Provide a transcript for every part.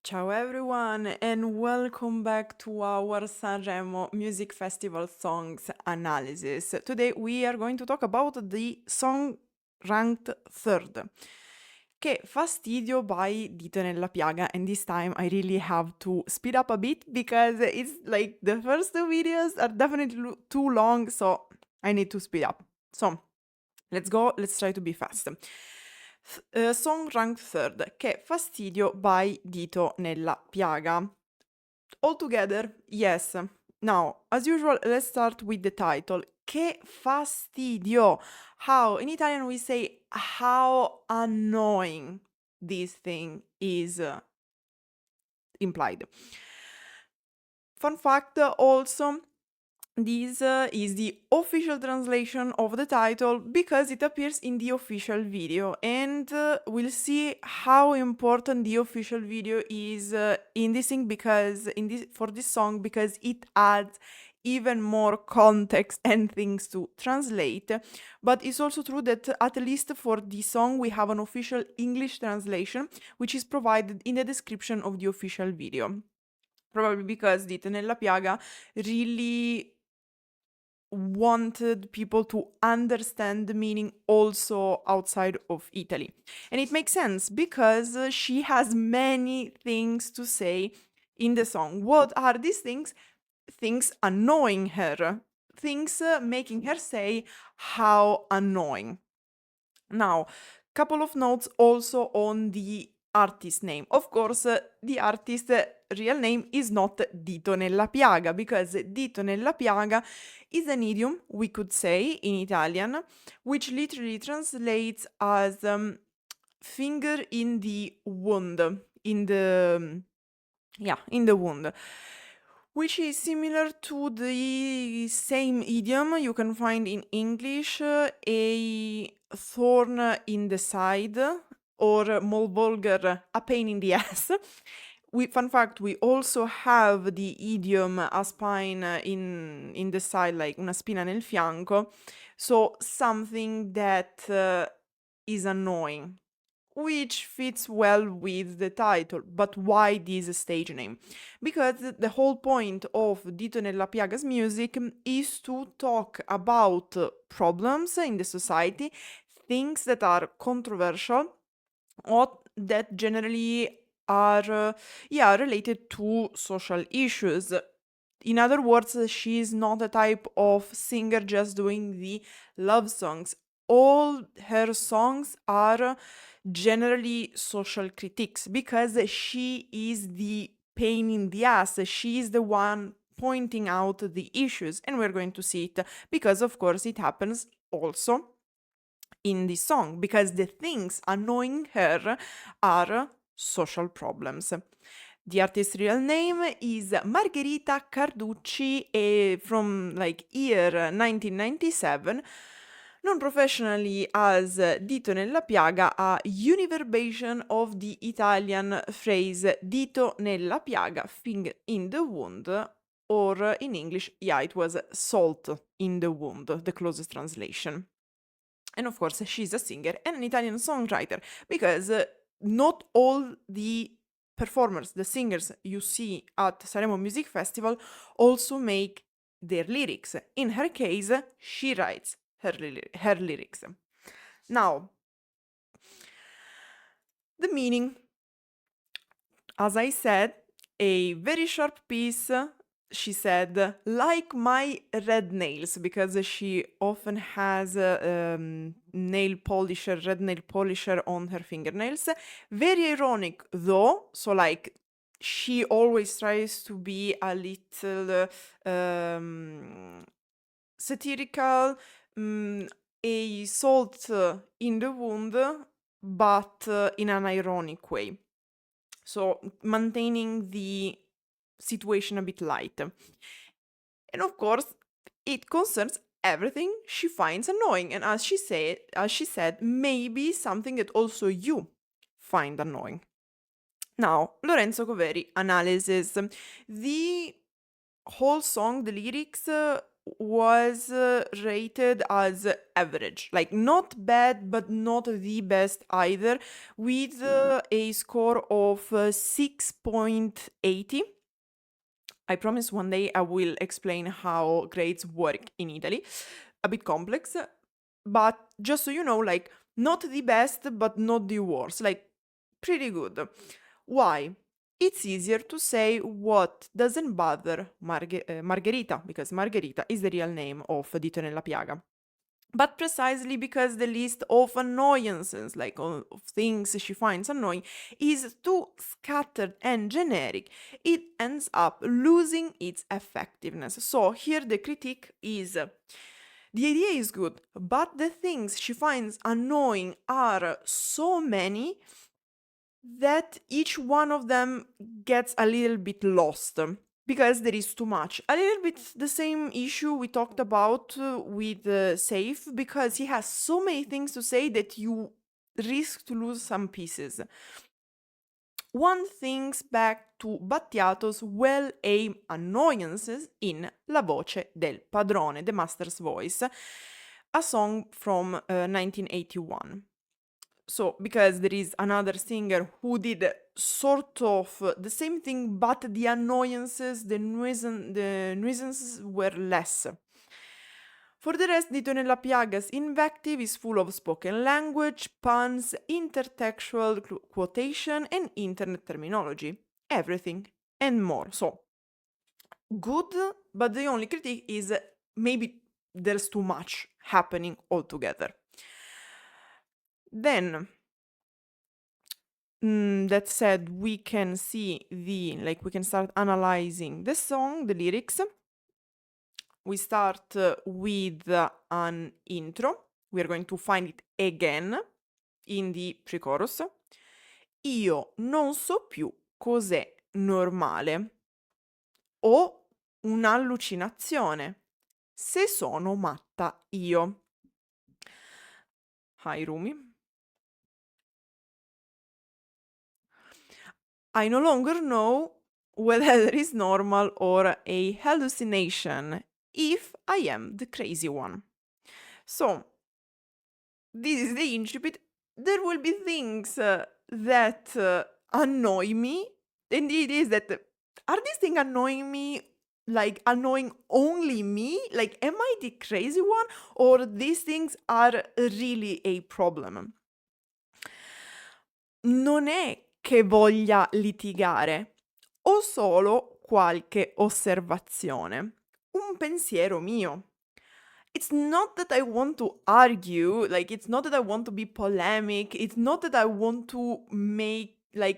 Ciao everyone and welcome back to our Sanremo Music Festival Songs Analysis. Today we are going to talk about the song ranked third, Che Fastidio by Ditonellapiaga, and this time I really have to speed up a bit because it's like the first two videos are definitely too long, so I need to speed up. So let's go, let's try to be fast. Song ranked third, Che Fastidio by Ditonellapiaga. All together, yes. Now, as usual, let's start with the title. Che fastidio! How, in Italian, we say how annoying this thing is implied. Fun fact also, this is the official translation of the title because it appears in the official video, and we'll see how important the official video is in this thing because for this song because it adds even more context and things to translate. But it's also true that at least for the song we have an official English translation which is provided in the description of the official video. Probably because Ditonellapiaga really wanted people to understand the meaning also outside of Italy. And it makes sense because she has many things to say in the song. What are these things? Things annoying her, things making her say how annoying. Now, couple of notes also on the artist name. Of course, the artist real name is not Ditonellapiaga because Ditonellapiaga is an idiom, we could say, in Italian, which literally translates as finger in the wound, in the wound, which is similar to the same idiom you can find in English, a thorn in the side, or more vulgar, a pain in the ass. Fun fact, we also have the idiom a spine in the side, like una spina nel fianco, so something that is annoying, which fits well with the title. But why this stage name? Because the whole point of Ditonellapiaga's music is to talk about problems in the society, things that are controversial or that generally are related to social issues. In other words, she is not a type of singer just doing the love songs. All her songs are generally social critiques because she is the pain in the ass. She is the one pointing out the issues, and we're going to see it because, of course, it happens also in this song because the things annoying her are social problems. The artist's real name is Margherita Carducci, from like year 1997, known professionally as Ditonellapiaga, a univerbation of the Italian phrase dito nella piaga, finger in the wound, or in English, it was salt in the wound, the closest translation. And of course, she's a singer and an Italian songwriter because not all the performers, the singers you see at Sanremo Music Festival also make their lyrics. In her case, she writes her lyrics. Now, the meaning. As I said, a very sharp piece, she said, like my red nails, because she often has nail polisher, red nail polisher on her fingernails. Very ironic though, so like she always tries to be a little satirical, a salt in the wound, but in an ironic way. So maintaining the situation a bit light. And of course, it concerns everything she finds annoying. And as she said, maybe something that also you find annoying. Now, Lorenzo Coveri, analysis. The whole song, the lyrics, was rated as average, like not bad, but not the best either, with a score of 6.80. I promise one day I will explain how grades work in Italy. A bit complex, but just so you know, like not the best, but not the worst, like pretty good. Why? It's easier to say what doesn't bother Margherita, because Margherita is the real name of Ditonellapiaga. But precisely because the list of annoyances, like of things she finds annoying, is too scattered and generic, it ends up losing its effectiveness. So here the critique is the idea is good, but the things she finds annoying are so many that each one of them gets a little bit lost because there is too much. A little bit the same issue we talked about with Safe, because he has so many things to say that you risk to lose some pieces. One thinks back to Battiato's well-aimed annoyances in La voce del padrone, The Master's Voice, a song from 1981. So, because there is another singer who did sort of the same thing, but the annoyances, the nuisances were less. For the rest, Ditonellapiaga's invective is full of spoken language, puns, intertextual quotation, and internet terminology. Everything and more. So, good, but the only critique is maybe there's too much happening altogether. Then, that said, we can see we can start analyzing the song, the lyrics. We start with an intro. We are going to find it again in the pre-chorus. Io non so più cos'è normale. Ho un'allucinazione. Se sono matta io. Hi Rumi. I no longer know whether it is normal or a hallucination, if I am the crazy one. So, this is the incipit. There will be things that annoy me, and it is that are these things annoying me, like annoying only me? Like, am I the crazy one, or these things are really a problem? Non è che voglia litigare, ho solo qualche osservazione, un pensiero mio. It's not that I want to argue, like it's not that I want to be polemic, it's not that I want to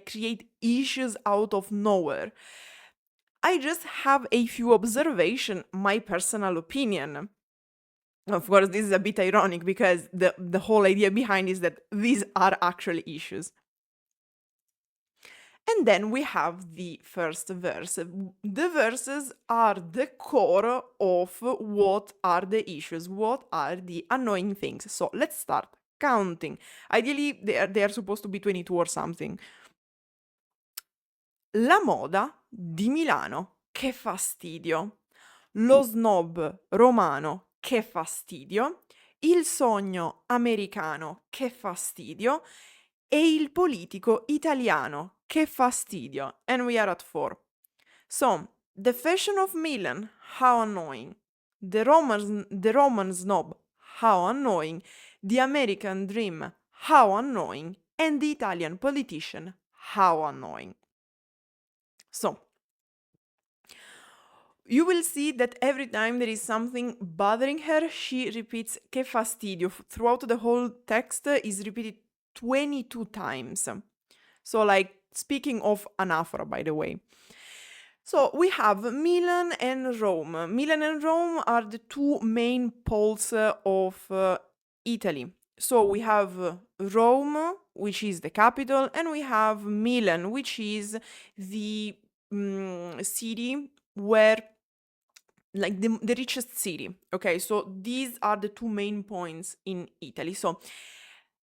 create issues out of nowhere. I just have a few observations, my personal opinion. Of course, this is a bit ironic because the whole idea behind is that these are actually issues. And then we have the first verse. The verses are the core of what are the issues, what are the annoying things. So let's start counting. Ideally, they are supposed to be 22 or something. La moda di Milano, che fastidio. Lo snob romano, che fastidio. Il sogno americano, che fastidio. E il politico italiano, che fastidio. And we are at 4. So, the fashion of Milan, how annoying. The Roman snob, how annoying. The American dream, how annoying. And the Italian politician, how annoying. So, you will see that every time there is something bothering her, she repeats che fastidio. Throughout the whole text is repeated 22 times. So, like, speaking of anaphora, by the way. So, we have Milan and Rome. Milan and Rome are the two main poles of Italy. So, we have Rome, which is the capital, and we have Milan, which is the city where, like, the richest city. Okay, so these are the two main points in Italy. So,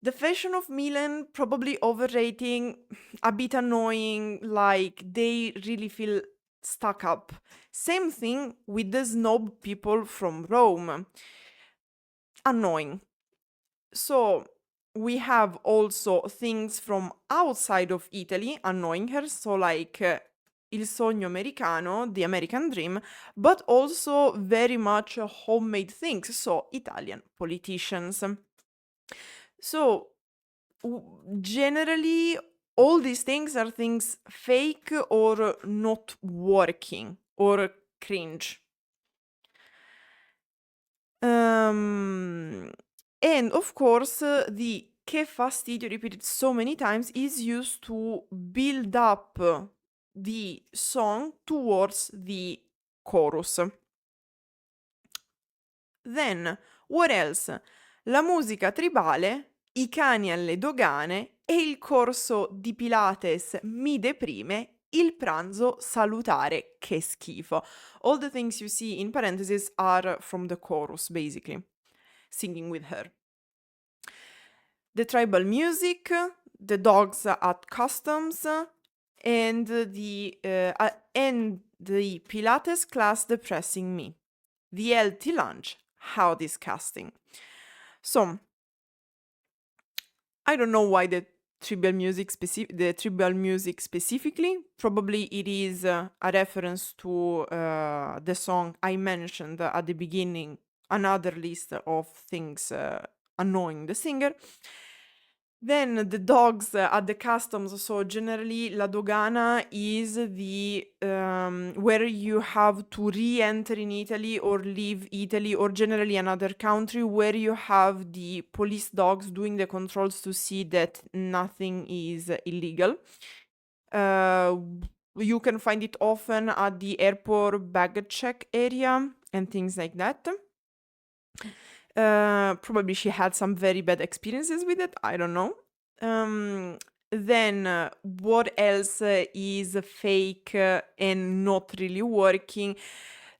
the fashion of Milan, probably overrating, a bit annoying, like they really feel stuck up. Same thing with the snob people from Rome. Annoying. So we have also things from outside of Italy annoying her, so like il sogno americano, the American dream, but also very much homemade things, so Italian politicians. So generally, all these things are things fake or not working or cringe. And of course, the Che Fastidio, repeated so many times, is used to build up the song towards the chorus. Then, what else? La musica tribale, i cani alle dogane e il corso di Pilates mi deprime, il pranzo salutare, che schifo. All the things you see in parentheses are from the chorus, basically, singing with her. The tribal music, the dogs at customs, and the Pilates class depressing me. The healthy lunch, how disgusting. So, I don't know why the tribal music specifically. Probably it is a reference to the song I mentioned at the beginning, another list of things annoying the singer. Then the dogs at the customs, so generally la dogana is the where you have to re-enter in Italy or leave Italy or generally another country where you have the police dogs doing the controls to see that nothing is illegal. You can find it often at the airport baggage check area and things like that. Probably she had some very bad experiences with it. I don't know. Then what else is fake and not really working?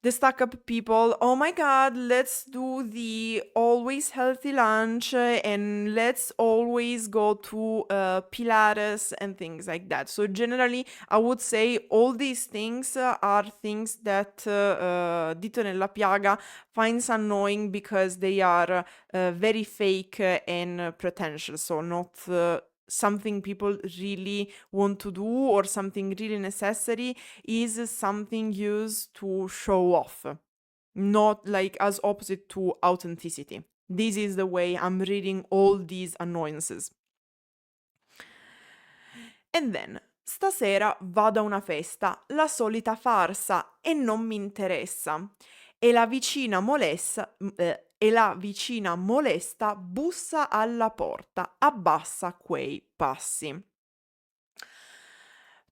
The stuck up people, oh my god, let's do the always healthy lunch and let's always go to Pilates and things like that. So generally, I would say all these things are things that Ditonellapiaga finds annoying because they are very fake and pretentious, so not something people really want to do or something really necessary, is something used to show off, not like as opposite to authenticity. This is the way I'm reading all these annoyances. And then, stasera vado a una festa, la solita farsa e non mi interessa. E la vicina molesta bussa alla porta, abbassa quei passi.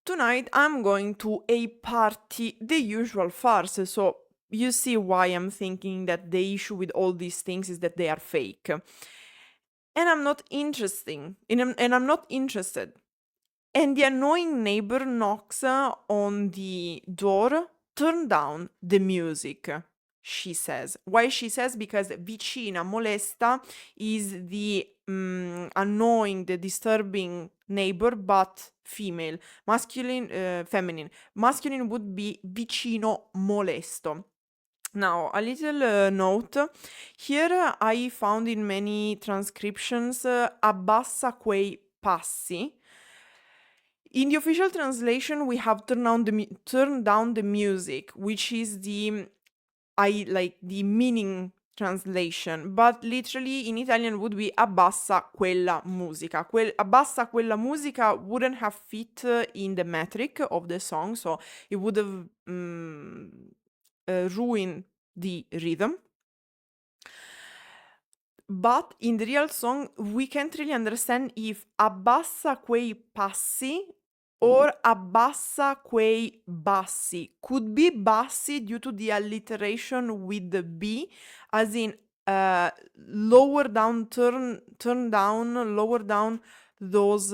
Tonight I'm going to a party, the usual farce, so you see why I'm thinking that the issue with all these things is that they are fake. And I'm not interested. And the annoying neighbor knocks on the door. Turn down the music, she says. Why she says? Because vicina molesta is the annoying, the disturbing neighbor, but female. Feminine. Masculine would be vicino molesto. Now, a little note. Here I found in many transcriptions abbassa quei passi. In the official translation, we have turn down the music, which is the meaning translation, but literally in Italian would be abbassa quella musica. Abbassa quella musica wouldn't have fit in the metric of the song, so it would have ruined the rhythm. But in the real song, we can't really understand if abbassa quei passi or abbassa quei bassi. Could be bassi due to the alliteration with the B, as in lower down, turn down, lower down those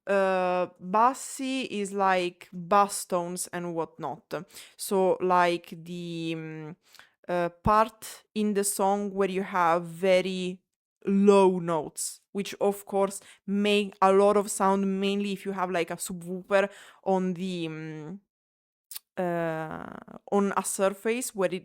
bassi is like bass tones and whatnot. So like the part in the song where you have very low notes, which of course make a lot of sound, mainly if you have like a subwoofer on the on a surface where it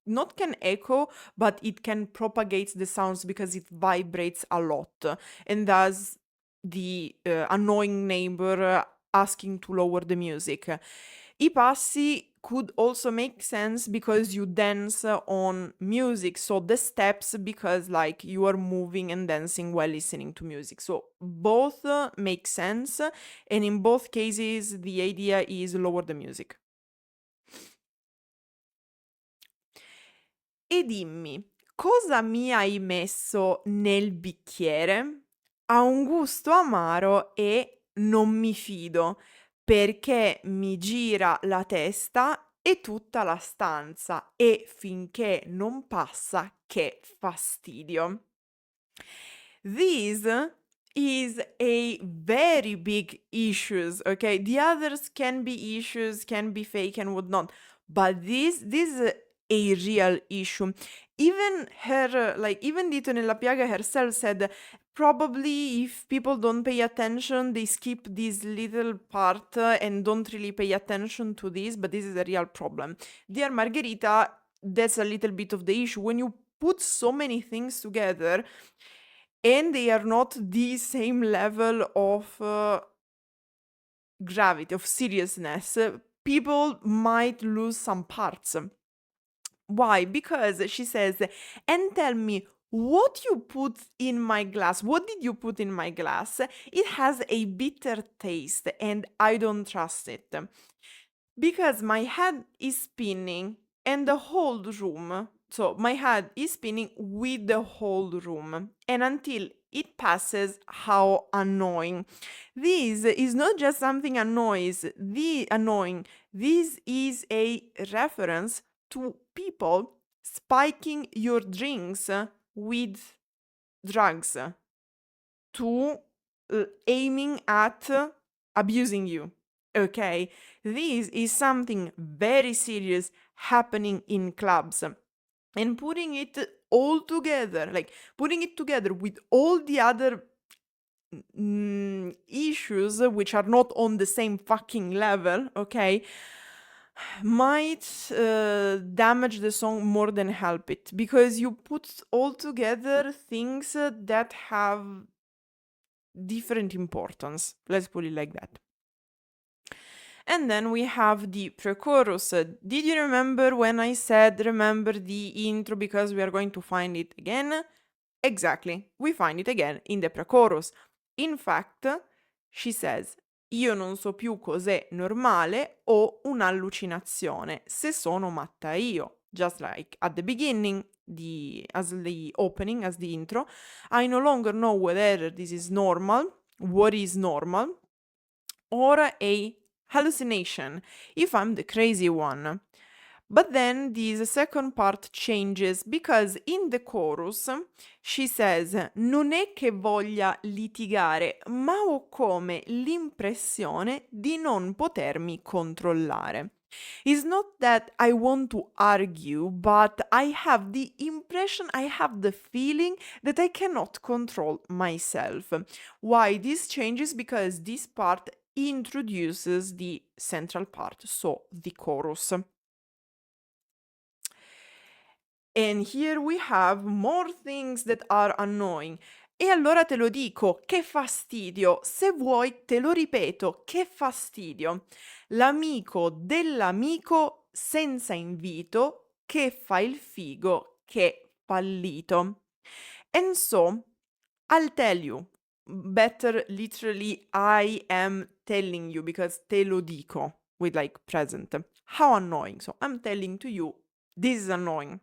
not can echo, but it can propagate the sounds because it vibrates a lot, and thus the annoying neighbor asking to lower the music. I passi could also make sense because you dance on music, so the steps because like you are moving and dancing while listening to music. So both make sense, and in both cases the idea is lower the music. E dimmi, cosa mi hai messo nel bicchiere? Ha un gusto amaro e non mi fido, perché mi gira la testa e tutta la stanza e finché non passa che fastidio. This is a very big issues, okay? The others can be issues, can be fake and whatnot, but this is a real issue. Even her, like even Ditonellapiaga herself said, probably if people don't pay attention, they skip this little part and don't really pay attention to this, but this is a real problem. Dear Margherita, that's a little bit of the issue. When you put so many things together, and they are not the same level of gravity, of seriousness, people might lose some parts. Why? Because she says, and tell me what you put in my glass. What did you put in my glass? It has a bitter taste and I don't trust it. Because my head is spinning and the whole room, so my head is spinning with the whole room, and until it passes, how annoying. This is not just something annoying. This is a reference to people spiking your drinks with drugs, to aiming at abusing you. Okay, this is something very serious happening in clubs. And putting it all together, like putting it together with all the other issues which are not on the same fucking level, okay, might damage the song more than help it, because you put all together things that have different importance. Let's put it like that. And then we have the pre-chorus. Did you remember when I said remember the intro because we are going to find it again? Exactly, we find it again in the pre-chorus. In fact, she says, io non so più cos'è normale o un'allucinazione, se sono matta io. Just like at the beginning, as the opening, as the intro, I no longer know whether this is normal, what is normal, or a hallucination, if I'm the crazy one. But then this second part changes because in the chorus she says non è che voglia litigare, ma ho come l'impressione di non potermi controllare. It's not that I want to argue, but I have the impression, I have the feeling that I cannot control myself. Why this changes? Because this part introduces the central part, so the chorus. And here we have more things that are annoying. E allora te lo dico, che fastidio. Se vuoi te lo ripeto, che fastidio. L'amico dell'amico senza invito che fa il figo, che fallito. And so, I'll tell you. Better literally, I am telling you, because te lo dico with like present. How annoying. So I'm telling to you, this is annoying.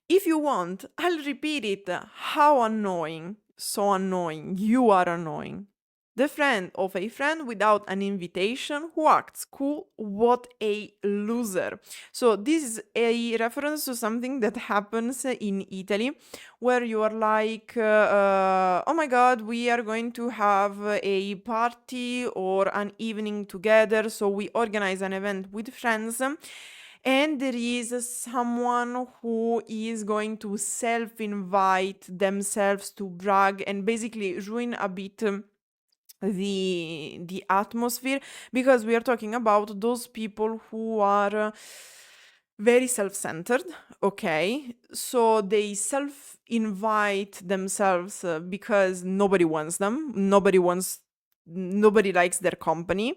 If you want, I'll repeat it. How annoying. So annoying. You are annoying. The friend of a friend without an invitation who acts cool. What a loser. So this is a reference to something that happens in Italy, where you are like, oh my god, we are going to have a party or an evening together. So we organize an event with friends. And there is someone who is going to self-invite themselves to brag and basically ruin a bit the atmosphere, because we are talking about those people who are very self-centered. Okay, so they self-invite themselves because nobody likes their company,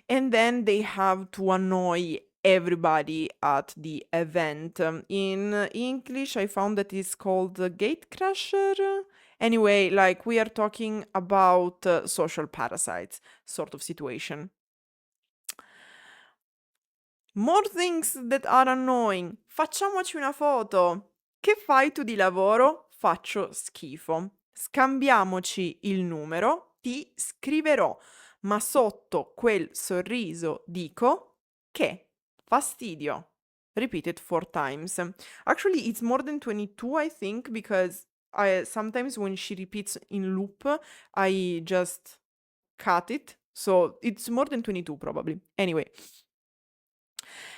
and then they have to annoy everybody at the event. In English, I found that it's called gatecrasher. Anyway, like we are talking about social parasites sort of situation. More things that are annoying. Facciamoci una foto. Che fai tu di lavoro? Faccio schifo. Scambiamoci il numero. Ti scriverò. Ma sotto quel sorriso dico che fastidio. Repeat it 4 times. Actually, it's more than 22, I think, because sometimes when she repeats in loop, I just cut it. So it's more than 22, probably. Anyway.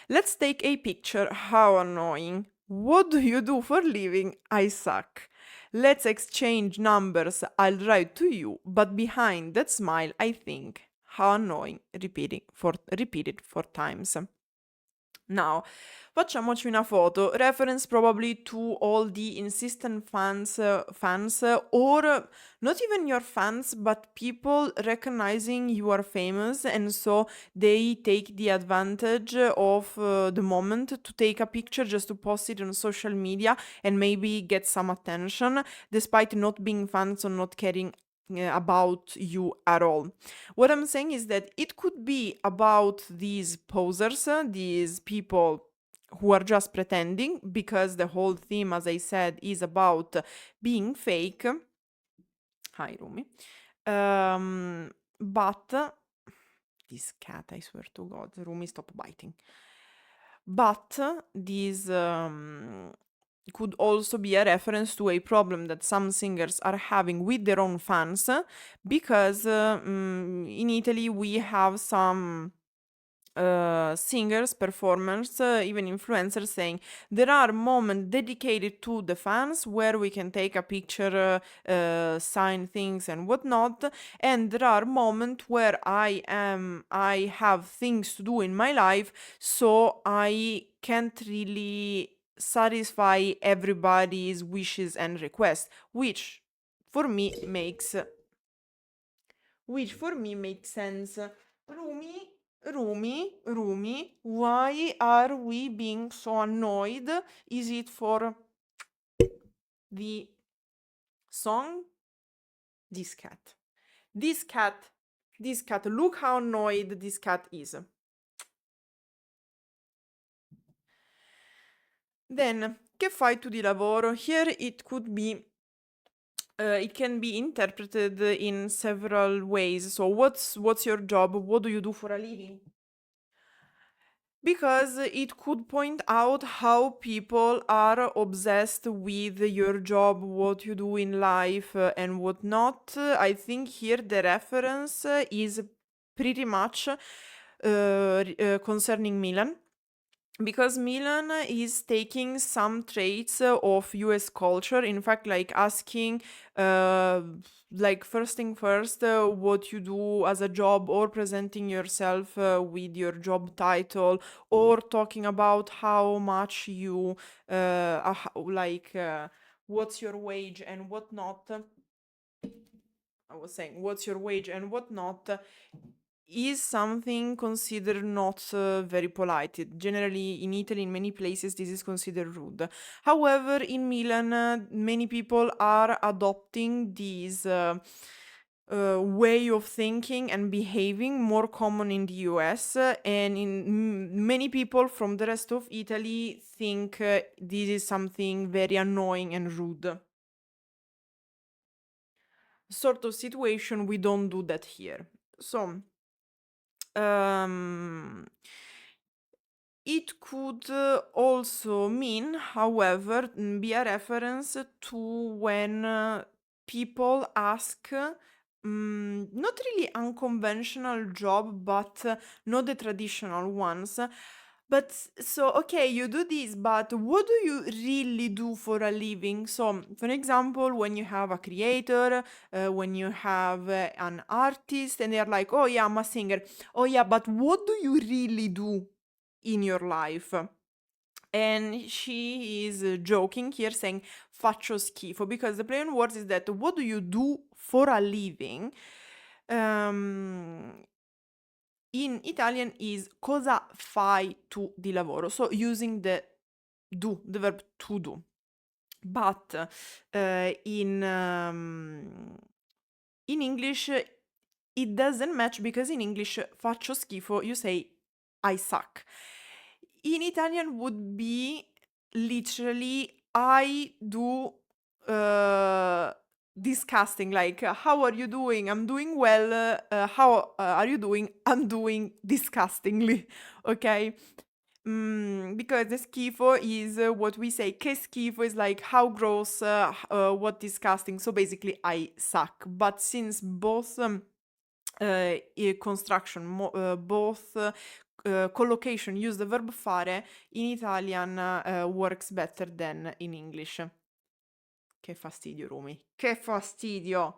Let's take a picture. How annoying. What do you do for living? I suck. Let's exchange numbers. I'll write to you, but behind that smile, I think. How annoying. Repeat it 4 times. Now, facciamoci una foto. Reference probably to all the insistent fans, or not even your fans, but people recognizing you are famous, and so they take the advantage of the moment to take a picture just to post it on social media and maybe get some attention, despite not being fans or not caring about you at all. What I'm saying is that it could be about these posers, these people who are just pretending, because the whole theme, as I said, is about being fake. Hi, Rumi. But this cat, I swear to God, Rumi, stop biting. But this could also be a reference to a problem that some singers are having with their own fans, because in Italy we have some singers, performers, even influencers saying there are moments dedicated to the fans where we can take a picture, sign things and whatnot, and there are moments where I have things to do in my life, so I can't really satisfy everybody's wishes and requests, for me makes which for me makes sense. Rumi, why are we being so annoyed? Is it for the song? This cat. This cat. This cat. Look how annoyed this cat is. Then, che fai tu di lavoro? Here it could be it can be interpreted in several ways. So what's your job? What do you do for a living? Because it could point out how people are obsessed with your job, what you do in life, and whatnot. I think here the reference is pretty much concerning Milan, because Milan is taking some traits of US culture. In fact, like asking, like first thing first, what you do as a job, or presenting yourself with your job title, or talking about how much you, what's your wage and whatnot. I was saying, what's your wage and whatnot is something considered not very polite. Generally, in Italy, in many places, this is considered rude. However, in Milan, many people are adopting this way of thinking and behaving, more common in the US, and many people from the rest of Italy think this is something very annoying and rude. Sort of situation, we don't do that here. So, it could also mean, however, be a reference to when people ask not really unconventional job, but not the traditional ones, But so, okay, you do this, but what do you really do for a living? So, for example, when you have a creator, when you have an artist, and they're like, oh yeah, I'm a singer. Oh yeah, but what do you really do in your life? And she is joking here, saying faccio schifo, because the play on words is that what do you do for a living? Um, in Italian is cosa fai tu di lavoro, so using the do, the verb to do. But in English it doesn't match, because in English faccio schifo you say I suck. In Italian would be literally I do disgusting, like how are you doing? I'm doing well. How are you doing? I'm doing disgustingly. Okay. Because the schifo is what we say. Che schifo is like how gross, what disgusting. So basically, I suck. But since both construction, both collocation use the verb fare, in Italian works better than in English. Che fastidio, Rumi. Che fastidio.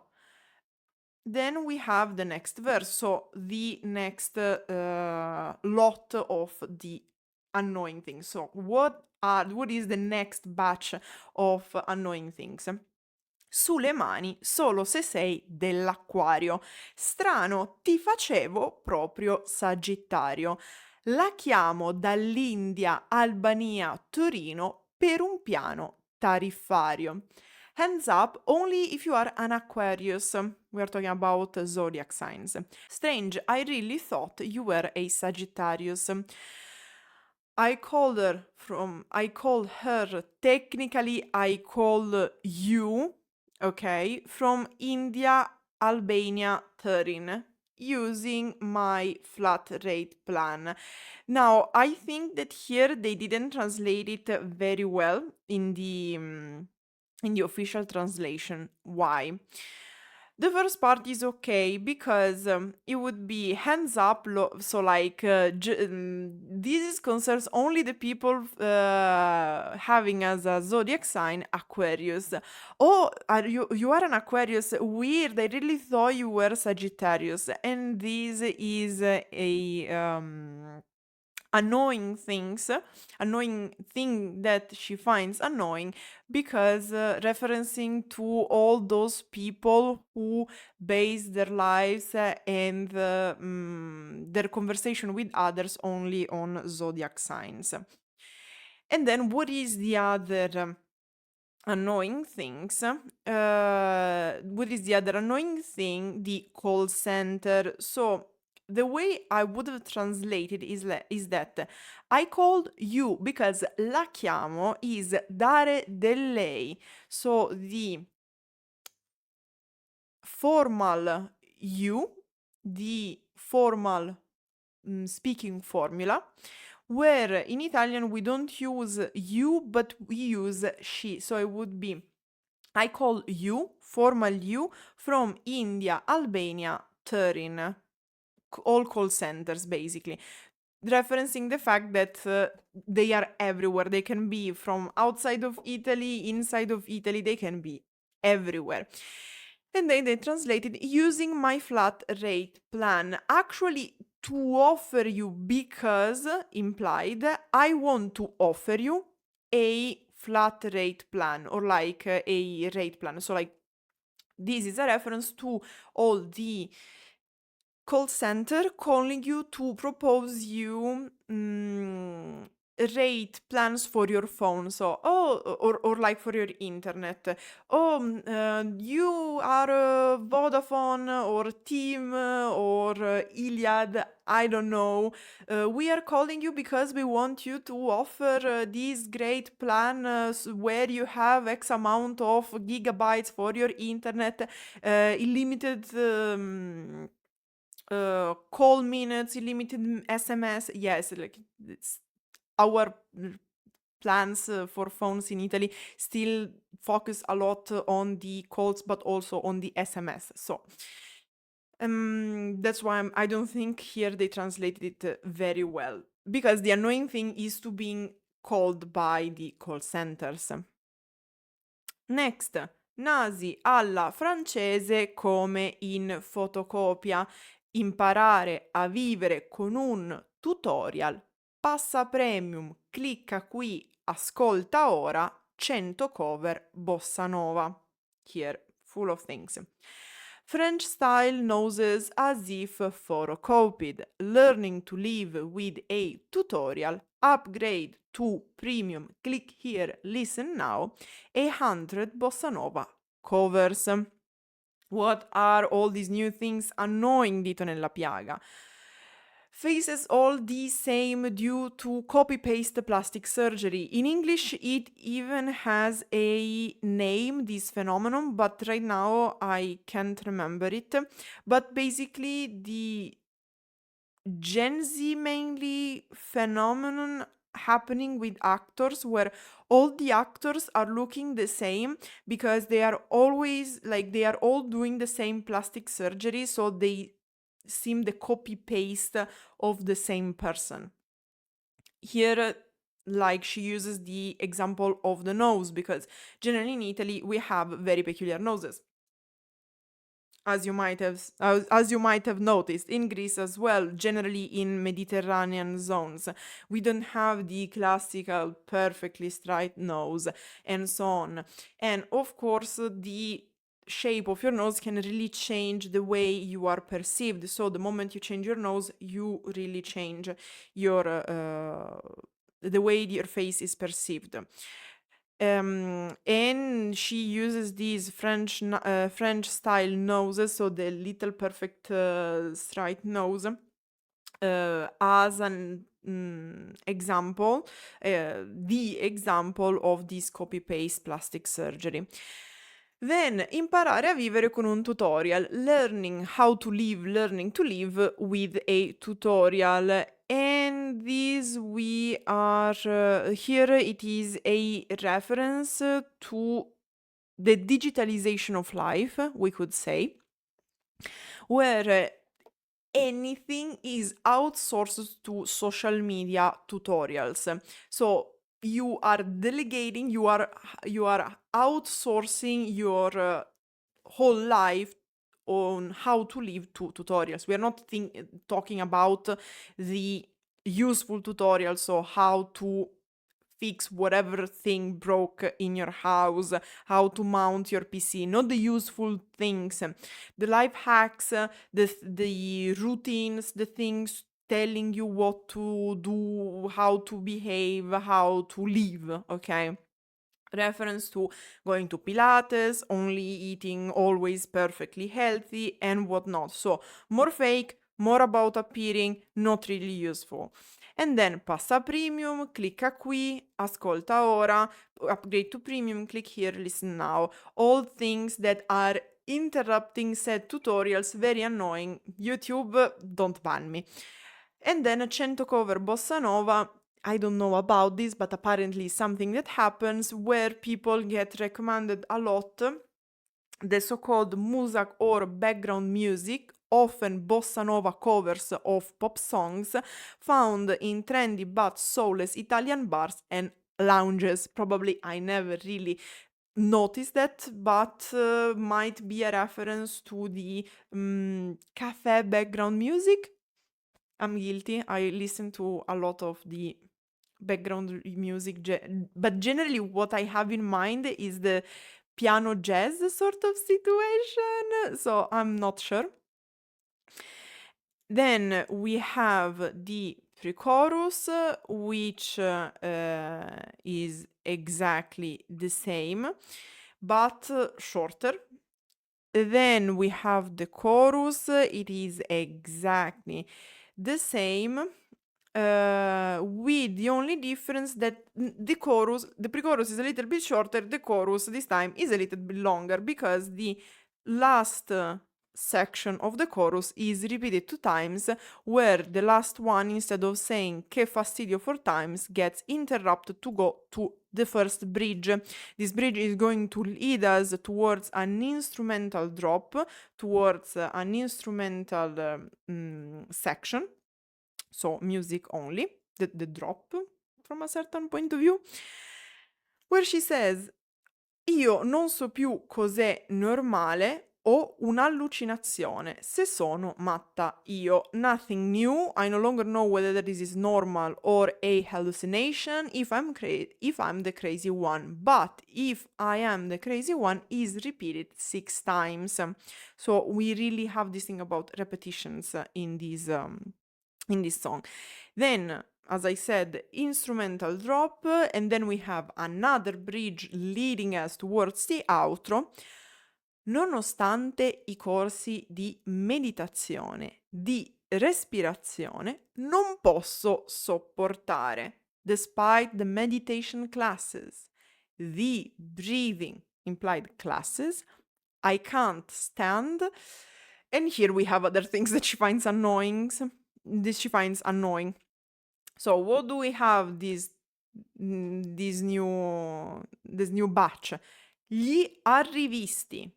Then we have the next verse, so the next lot of the annoying things. So what is the next batch of annoying things? Sulle mani solo se sei dell'acquario. Strano, ti facevo proprio Sagittario. La chiamo dall'India, Albania, Torino per un piano tariffario. Hands up only if you are an Aquarius. We are talking about zodiac signs. Strange, I really thought you were a Sagittarius. I called her, technically I call you, okay, from India, Albania, Turin, using my flat rate plan. Now, I think that here they didn't translate it very well in the official translation. Why? The first part is okay, because it would be hands up, so like this concerns only the people having as a zodiac sign Aquarius. Oh, you are an Aquarius? Weird! I really thought you were Sagittarius, and this is a annoying thing that she finds annoying, because referencing to all those people who base their lives and their conversation with others only on zodiac signs. And then what is the other annoying things? What is the other annoying thing? The call center. So the way I would have translated is that I called you, because la chiamo is dare del lei. So the formal you, the formal speaking formula, where in Italian we don't use you, but we use she. So it would be I call you, formal you, from India, Albania, Turin, all call centers basically, referencing the fact that they are everywhere. They can be from outside of Italy, inside of Italy, they can be everywhere. And then they translated using my flat rate plan. Actually, to offer you, because implied, I want to offer you a flat rate plan, or like a rate plan. So like this is a reference to all the call center calling you to propose you rate plans for your phone. So, or like for your internet. You are Vodafone or Team or Iliad, I don't know. We are calling you because we want you to offer this great plan where you have X amount of gigabytes for your internet, unlimited call minutes, unlimited SMS. Yes, like it's our plans for phones in Italy still focus a lot on the calls, but also on the SMS. So that's why I don't think here they translated it very well. because the annoying thing is to being called by the call centers. Next, nasi alla francese come in fotocopia. Imparare a vivere con un tutorial. Passa premium, clicca qui, ascolta ora, 100 cover bossa nova. Here, full of things. French style noses as if photocopied. Learning to live with a tutorial. Upgrade to premium, click here, listen now. 100 bossa nova covers. What are all these new things annoying Ditonellapiaga? Faces all the same due to copy-paste plastic surgery. In English, it even has a name, this phenomenon, but right now I can't remember it. But basically, the Gen Z mainly phenomenon happening with actors where all the actors are looking the same because they are always like they are all doing the same plastic surgery, so they seem the copy paste of the same person. Here, like she uses the example of the nose because generally in Italy we have very peculiar noses. As you might have noticed, in Greece as well, generally in Mediterranean zones, we don't have the classical perfectly straight nose and so on. And of course, the shape of your nose can really change the way you are perceived. So the moment you change your nose, you really change your the way your face is perceived. And she uses these French style noses, so the little perfect straight nose, as an example, the example of this copy paste plastic surgery. Then imparare a vivere con un tutorial, learning to live with a tutorial. And this we are here it is a reference to the digitalization of life, we could say, where anything is outsourced to social media tutorials. So you are delegating, you are outsourcing your whole life on how to live to tutorials. We are not talking about the useful tutorials, so how to fix whatever thing broke in your house, how to mount your PC, not the useful things, the life hacks, the routines, the things telling you what to do, how to behave, how to live, okay? Reference to going to Pilates, only eating always perfectly healthy, and whatnot. So more fake, more about appearing, not really useful. And then passa premium, clicca qui, ascolta ora, upgrade to premium, click here, listen now. All things that are interrupting said tutorials, very annoying. YouTube, don't ban me. And then 100 cover bossa nova. I don't know about this, but apparently something that happens where people get recommended a lot the so-called musak or background music, often bossa nova covers of pop songs, found in trendy but soulless Italian bars and lounges. Probably I never really noticed that, but might be a reference to the cafe background music. I'm guilty. I listen to a lot of the background music, but generally what I have in mind is the piano jazz sort of situation, so I'm not sure. Then we have the pre-chorus, which is exactly the same, but shorter. Then we have the chorus, it is exactly the same, with the only difference that the pre-chorus is a little bit shorter, the chorus this time is a little bit longer because the last section of the chorus is repeated 2 times, where the last one, instead of saying Che Fastidio 4 times, gets interrupted to go to the first bridge. This bridge is going to lead us towards an instrumental drop, towards an instrumental section, so music only. the drop from a certain point of view, where she says, io non so più cos'è normale o un'allucinazione, se sono matta io. Nothing new, I no longer know whether this is normal or a hallucination, if I'm the crazy one. But if I am the crazy one is repeated 6 times. So we really have this thing about repetitions in this song. Then, as I said, instrumental drop, and then we have another bridge leading us towards the outro. Nonostante i corsi di meditazione, di respirazione, non posso sopportare. Despite the meditation classes, the breathing implied classes, I can't stand. And here we have other things that she finds annoying. So what do we have this new batch? Gli arrivisti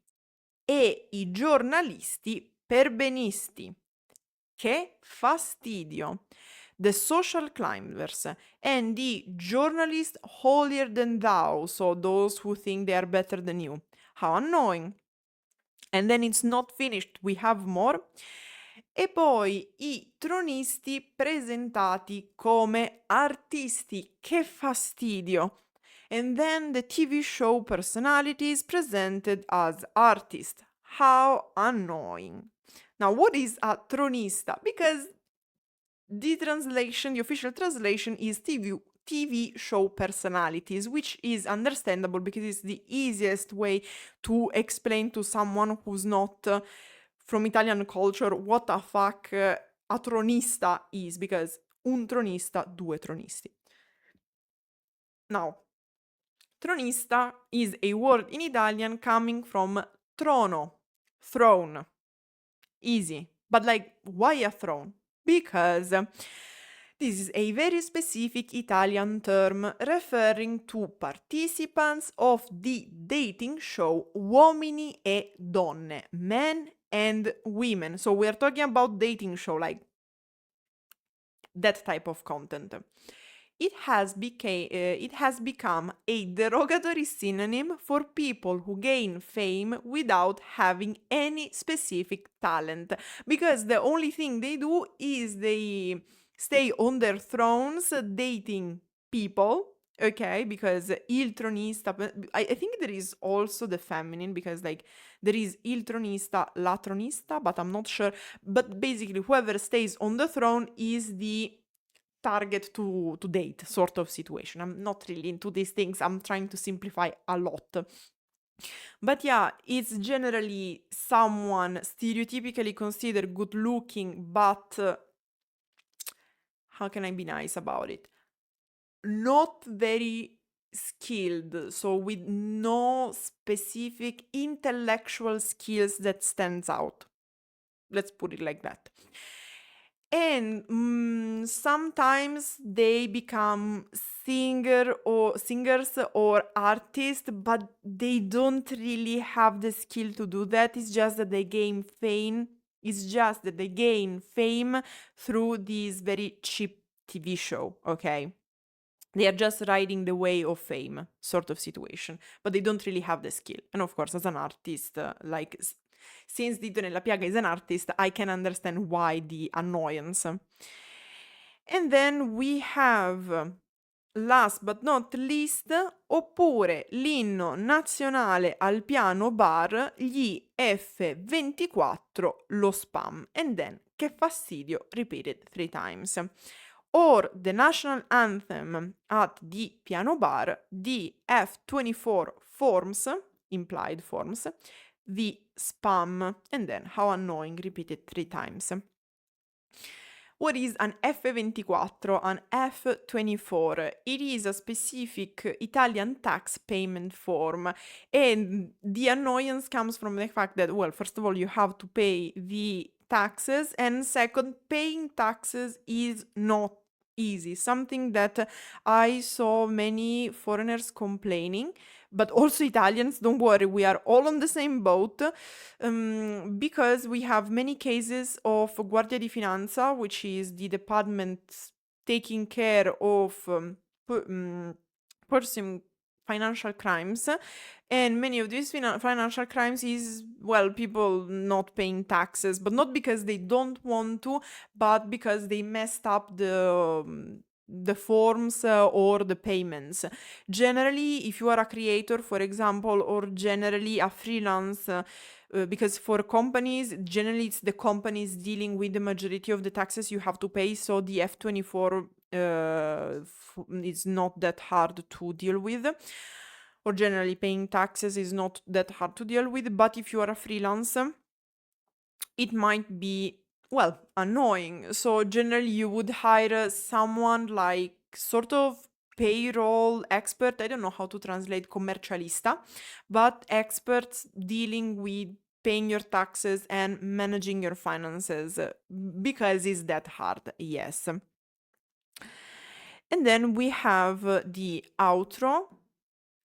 e i giornalisti perbenisti. Che fastidio. The social climbers and the journalists holier than thou, so those who think they are better than you. How annoying. And then it's not finished, we have more. E poi i tronisti presentati come artisti. Che fastidio. And then the TV show personalities presented as artists. How annoying. Now, what is a tronista? Because the official translation is TV show personalities, which is understandable because it's the easiest way to explain to someone who's not from Italian culture what the fuck a tronista is, because un tronista, due tronisti. Now, tronista is a word in Italian coming from trono, throne. Easy. But like, why a throne? Because this is a very specific Italian term referring to participants of the dating show Uomini e Donne, men and women. So we're talking about dating show, like that type of content. It has become a derogatory synonym for people who gain fame without having any specific talent, because the only thing they do is they stay on their thrones dating people, okay? Because il tronista, I think there is also the feminine, because like there is il tronista, la tronista, but I'm not sure. But basically, whoever stays on the throne is the target to date sort of situation. I'm not really into these things. I'm trying to simplify a lot. But yeah, it's generally someone stereotypically considered good looking, but how can I be nice about it? Not very skilled, so with no specific intellectual skills that stands out. Let's put it like that. And sometimes they become singers or artists, but they don't really have the skill to do that. It's just that they gain fame. Through this very cheap TV show, okay? They are just riding the way of fame, sort of situation, but they don't really have the skill. And of course, as an artist, since Ditonellapiaga is an artist, I can understand why the annoyance. And then we have, last but not least, oppure l'inno nazionale al piano bar, gli F24, lo spam. And then, che fastidio, repeated 3 times. Or the national anthem at the piano bar, the F24 forms, implied forms, the spam, and then how annoying, repeated 3 times. What is an F24? An F24? It is a specific Italian tax payment form, and the annoyance comes from the fact that, well, first of all, you have to pay the taxes, and second, paying taxes is not easy. Something that I saw many foreigners complaining, but also Italians, don't worry, we are all on the same boat, because we have many cases of Guardia di Finanza, which is the department taking care of pursuing financial crimes, and many of these financial crimes is, well, people not paying taxes, but not because they don't want to, but because they messed up the forms or the payments. Generally, if you are a creator, for example, or generally a freelance, because for companies, generally it's the companies dealing with the majority of the taxes you have to pay, so the F24 is not that hard to deal with, or generally paying taxes is not that hard to deal with. But if you are a freelance, it might be, well, annoying. So generally you would hire someone like sort of payroll expert. I don't know how to translate commercialista, but experts dealing with paying your taxes and managing your finances, because it's that hard, yes. And then we have the outro.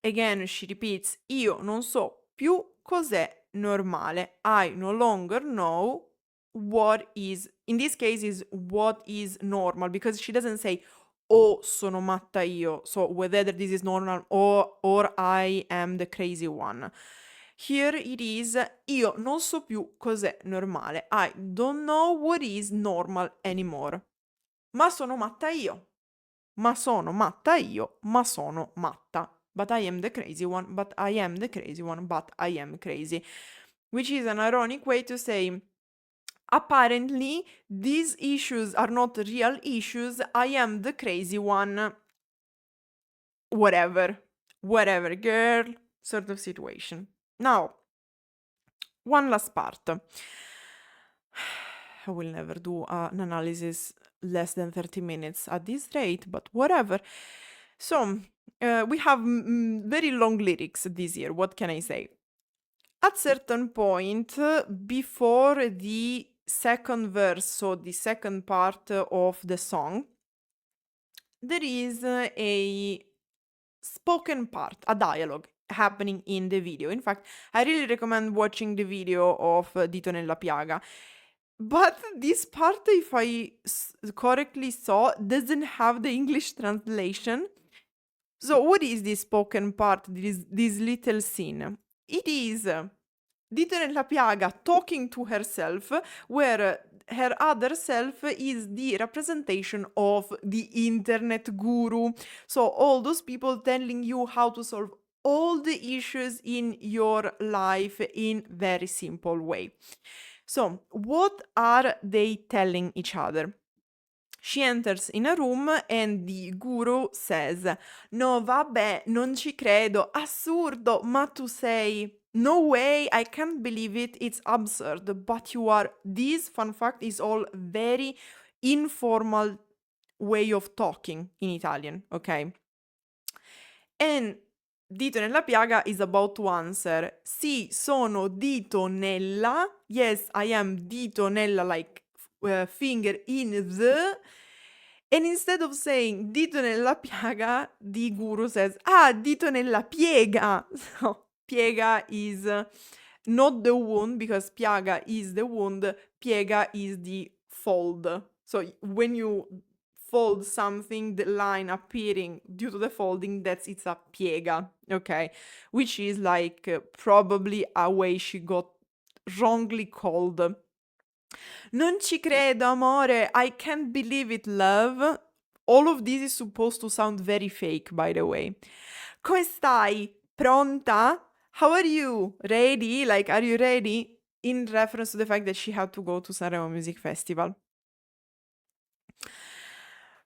Again, she repeats, io non so più cos'è normale. I no longer know what is, in this case is what is normal, because she doesn't say, oh, sono matta io, so whether this is normal or I am the crazy one. Here it is, io non so più cos'è normale. I don't know what is normal anymore. Ma sono matta io. Ma sono matta io, ma sono matta. But I am the crazy one, but I am the crazy one, but I am crazy. Which is an ironic way to say, apparently, these issues are not real issues. I am the crazy one. Whatever, girl, sort of situation. Now, one last part. I will never do an analysis less than 30 minutes at this rate, but whatever. So, we have very long lyrics this year, what can I say? At certain point, before the second verse, so the second part of the song, there is a spoken part, a dialogue happening in the video. In fact, I really recommend watching the video of Ditonellapiaga. But this part, if I correctly saw, doesn't have the English translation. So what is this spoken part, this little scene? It is Ditonellapiaga talking to herself, where her other self is the representation of the internet guru. So all those people telling you how to solve all the issues in your life in very simple way. So what are they telling each other? She enters in a room and the guru says, no vabbè, non ci credo, assurdo, ma tu sei... No way, I can't believe it, it's absurd, but you are... This, fun fact, is all very informal way of talking in Italian, okay? And Ditonellapiaga is about to answer, sì, sono dito nella, yes, I am dito nella, like finger in the, and instead of saying dito nella piaga, the guru says, dito nella piega. So, piega is not the wound, because piaga is the wound, piega is the fold. So when you fold something, the line appearing due to the folding, it's a piega, okay? Which is like probably a way she got wrongly called. Non ci credo, amore. I can't believe it, love. All of this is supposed to sound very fake, by the way. Come stai? Pronta? How are you? Ready? Like, are you ready? In reference to the fact that she had to go to Sanremo Music Festival.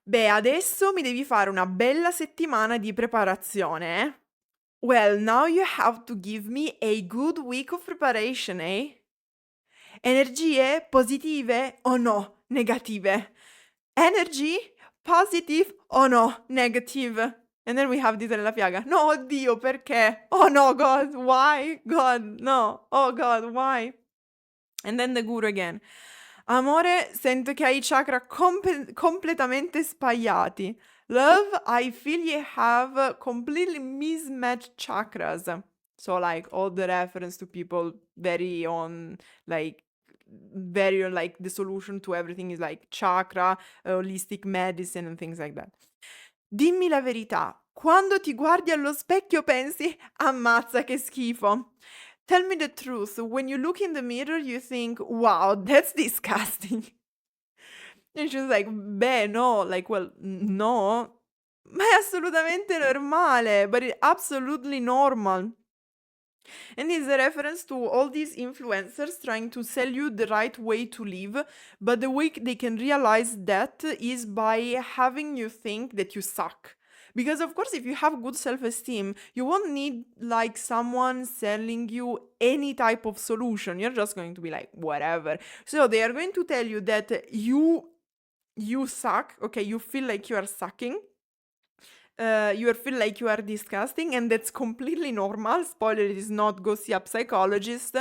Beh, adesso mi devi fare una bella settimana di preparazione, eh? Well, now you have to give me a good week of preparation, eh? Energie positive o no negative? Energy positive o no negative? And then we have Ditonellapiaga. No, oddio, perché? Oh no, God, why? God, no. Oh God, why? And then the guru again. Amore, sento che hai i chakra completamente sbagliati. Love, I feel you have completely mismatched chakras. So like all the reference to people very on like very like the solution to everything is like chakra, holistic medicine and things like that. Dimmi la verità, quando ti guardi allo specchio pensi, ammazza che schifo. Tell me the truth, when you look in the mirror you think, wow, that's disgusting. And she's like, beh, no, like, well, no, ma è assolutamente normale, but it's absolutely normal. And it's a reference to all these influencers trying to sell you the right way to live, but the way they can realize that is by having you think that you suck. Because of course, if you have good self-esteem, you won't need like someone selling you any type of solution. You're just going to be like, whatever. So they are going to tell you that you suck, okay, you feel like you are sucking, you feel like you are disgusting, and that's completely normal. Spoiler, it is not go see a psychologist.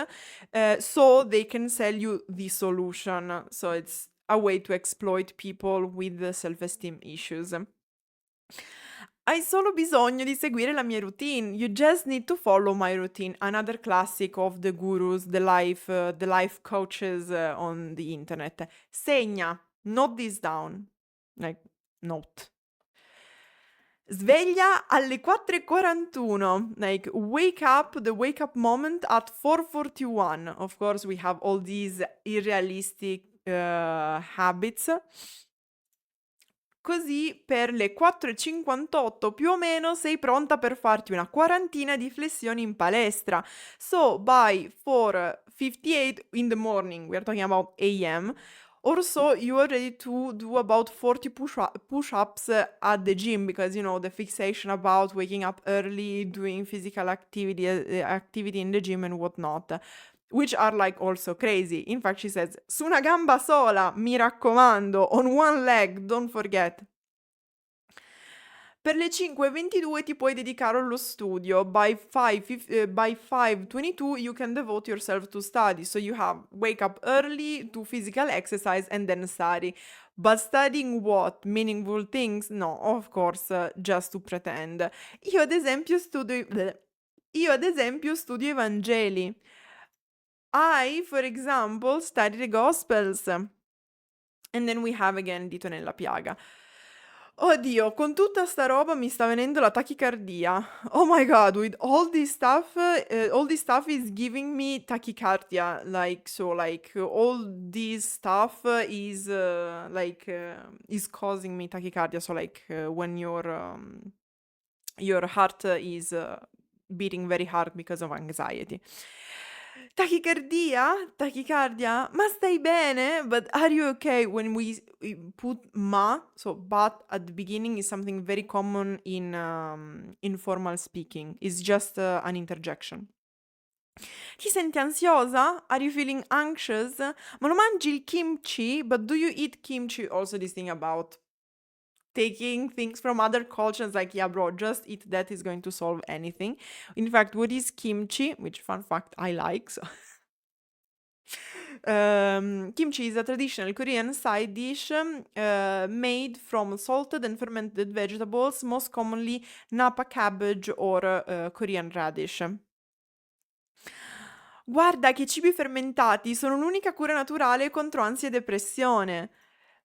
So they can sell you the solution. So it's a way to exploit people with the self-esteem issues. Hai solo bisogno di seguire la mia routine. You just need to follow my routine. Another classic of the gurus, the life coaches on the internet. Segna, note this down. Like, note. Sveglia alle 4:41. Like, wake up, the wake up moment at 4:41. Of course, we have all these unrealistic habits. Così per le 4:58 più o meno sei pronta per farti una quarantina di flessioni in palestra. So by 4:58 in the morning, we are talking about AM, or so you are ready to do about 40 push-ups at the gym, because you know the fixation about waking up early, doing physical activity in the gym and whatnot, which are like also crazy. In fact, she says, su una gamba sola, mi raccomando, on one leg, don't forget. Per le 5:22 ti puoi dedicare allo studio. By 5:22 you can devote yourself to study. So you have wake up early, do physical exercise and then study. But studying what? Meaningful things? No, of course, just to pretend. Io ad esempio studio i Vangeli. I, for example, study the Gospels. And then we have again Ditonellapiaga. Oddio, con tutta sta roba mi sta venendo la tachicardia. Oh my god, with all this stuff is giving me tachycardia. Like, so, like, all this stuff is causing me tachycardia. So, like, when your heart is beating very hard because of anxiety. Tachicardia, ma stai bene? But are you okay? When we put ma, so but at the beginning is something very common in informal speaking. It's just an interjection. Ti senti ansiosa? Are you feeling anxious? Ma lo mangi il kimchi? But do you eat kimchi? Also this thing about taking things from other cultures, like, yeah, bro, just eat that, is going to solve anything. In fact, what is kimchi? Which, fun fact, I like. So. Kimchi is a traditional Korean side dish made from salted and fermented vegetables, most commonly napa cabbage or Korean radish. Guarda che cibi fermentati sono l'unica cura naturale contro ansia e depressione.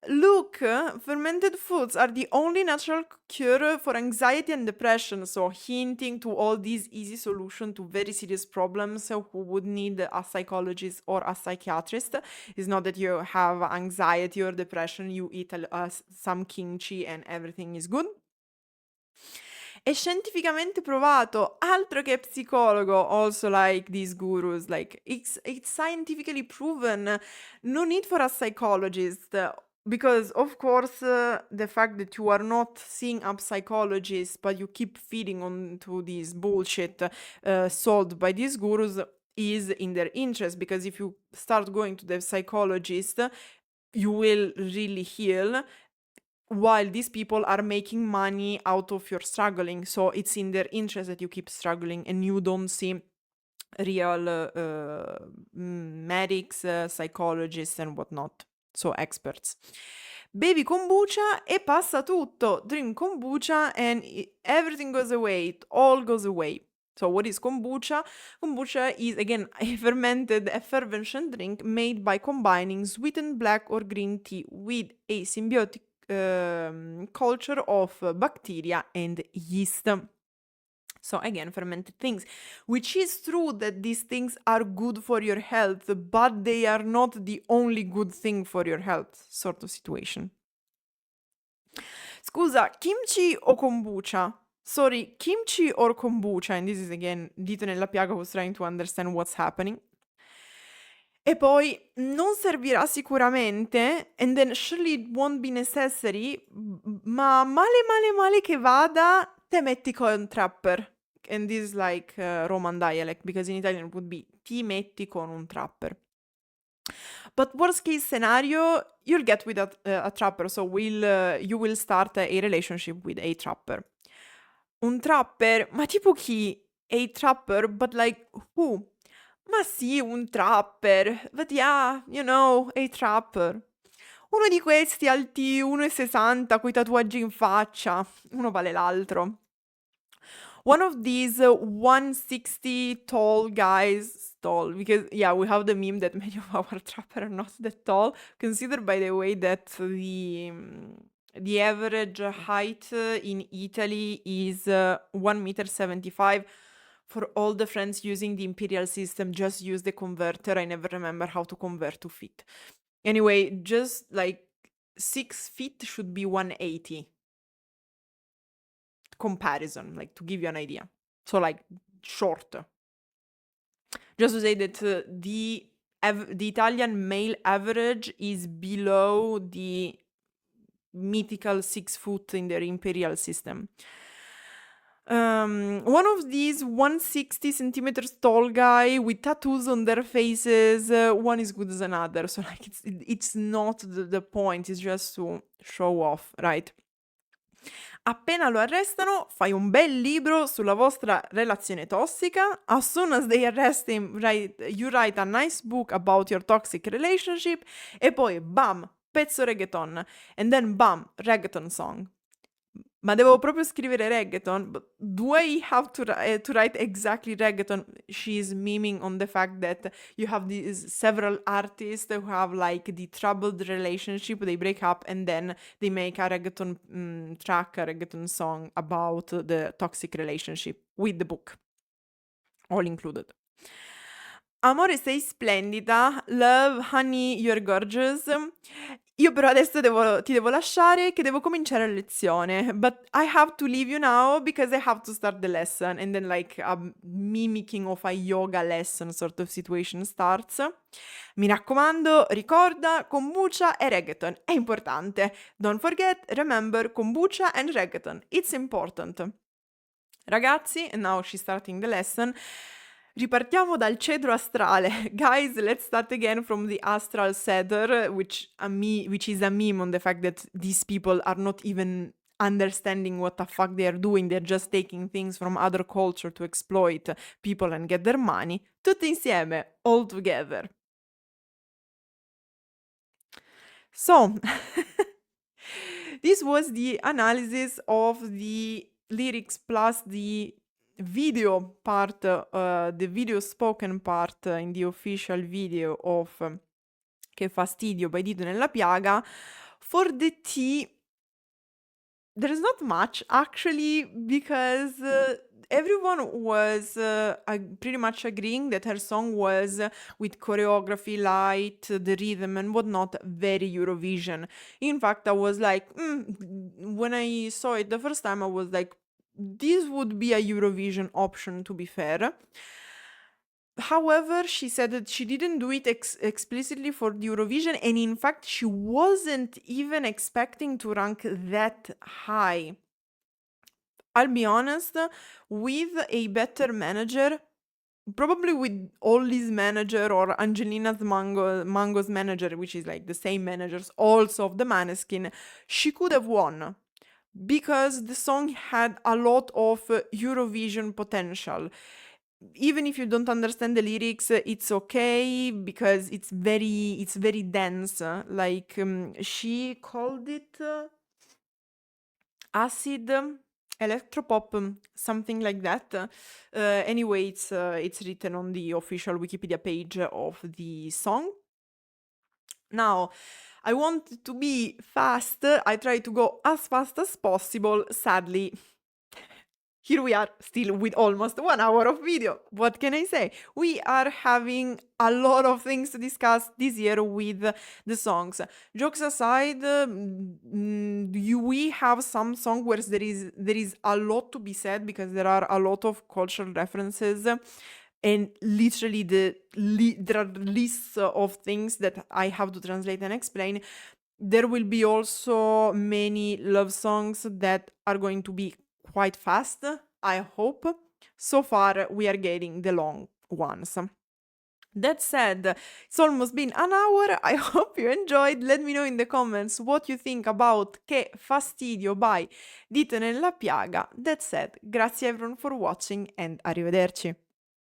Look, fermented foods are the only natural cure for anxiety and depression, so hinting to all these easy solutions to very serious problems who would need a psychologist or a psychiatrist. It's not that you have anxiety or depression, you eat some kimchi and everything is good. È scientificamente provato, altro che psicologo, also like these gurus, like it's scientifically proven, no need for a psychologist. Because, of course, the fact that you are not seeing a psychologist, but you keep feeding onto this bullshit sold by these gurus is in their interest. Because if you start going to the psychologist, you will really heal, while these people are making money out of your struggling. So it's in their interest that you keep struggling and you don't see real medics, psychologists and whatnot. So experts. Bevi kombucha e passa tutto. Drink kombucha and everything goes away. It all goes away. So what is kombucha? Kombucha is, again, a fermented effervescent drink made by combining sweetened black or green tea with a symbiotic culture of bacteria and yeast. So again, fermented things, which is true that these things are good for your health, but they are not the only good thing for your health, sort of situation. Scusa, kimchi o kombucha? Sorry, kimchi or kombucha? And this is again, Ditonellapiaga was trying to understand what's happening. E poi non servirà sicuramente, and then surely it won't be necessary, ma male che vada, te metti con trapper. And this is like Roman dialect, because in Italian it would be ti metti con un trapper. But worst case scenario, you'll get with a trapper, so you will start a relationship with a trapper. Un trapper? Ma tipo chi? A trapper? But like who? Ma sì, un trapper. But yeah, you know, a trapper. Uno di questi alti 1,60 coi tatuaggi in faccia. Uno vale l'altro. One of these 160 tall guys, tall, because yeah, we have the meme that many of our trapper are not that tall. Consider, by the way, that the average height in Italy is 1 meter 75. For all the friends using the imperial system, just use the converter. I never remember how to convert to feet. Anyway, just like 6 feet should be 180. Comparison, like to give you an idea. So like short. Just to say that the Italian male average is below the mythical 6 foot in their imperial system. One of these 160 centimeters tall guy with tattoos on their faces, one is good as another. So like it's not the point, it's just to show off, right? Appena lo arrestano, fai un bel libro sulla vostra relazione tossica. As soon as they arrest him, you write a nice book about your toxic relationship. E poi, bam, pezzo reggaeton. And then, bam, reggaeton song. Ma devo proprio scrivere reggaeton? But do I have to write exactly reggaeton? She's memeing on the fact that you have these several artists who have like the troubled relationship, they break up and then they make a reggaeton track, a reggaeton song about the toxic relationship with the book. All included. Amore, sei splendida. Love, honey, you're gorgeous. Io però adesso ti devo lasciare che devo cominciare la lezione. But I have to leave you now because I have to start the lesson. And then like a mimicking of a yoga lesson sort of situation starts. Mi raccomando, ricorda, kombucha e reggaeton. È importante. Don't forget, remember, kombucha and reggaeton. It's important. Ragazzi, and now she's starting the lesson. Ripartiamo dal cedro astrale. Guys, let's start again from the astral cedar, which is a meme on the fact that these people are not even understanding what the fuck they are doing. They're just taking things from other culture to exploit people and get their money. Tutti insieme, all together. So, this was the analysis of the lyrics plus the video part, the video spoken part in the official video of Che Fastidio by Ditonellapiaga. For the T, there's not much actually, because everyone was pretty much agreeing that her song was, with choreography, light, the rhythm and whatnot, very Eurovision. In fact, I was like, when I saw it the first time, I was like, this would be a Eurovision option, to be fair. However, she said that she didn't do it explicitly for the Eurovision, and in fact, she wasn't even expecting to rank that high. I'll be honest, with a better manager, probably with Ollie's manager or Angelina's Mango's manager, which is like the same managers also of the Maneskin, she could have won. Because the song had a lot of Eurovision potential. Even if you don't understand the lyrics, it's okay because it's very dense. Like she called it acid electropop, something like that. Anyway, it's written on the official Wikipedia page of the song. Now, I want to be fast. I try to go as fast as possible. Sadly, here we are still with almost 1 hour of video. What can I say? We are having a lot of things to discuss this year with the songs. Jokes aside, we have some songs where there is a lot to be said because there are a lot of cultural references. And literally there are lists of things that I have to translate and explain. There will be also many love songs that are going to be quite fast, I hope. So far, we are getting the long ones. That said, it's almost been an hour. I hope you enjoyed. Let me know in the comments what you think about Che Fastidio by Ditonellapiaga. That said, grazie everyone for watching and arrivederci.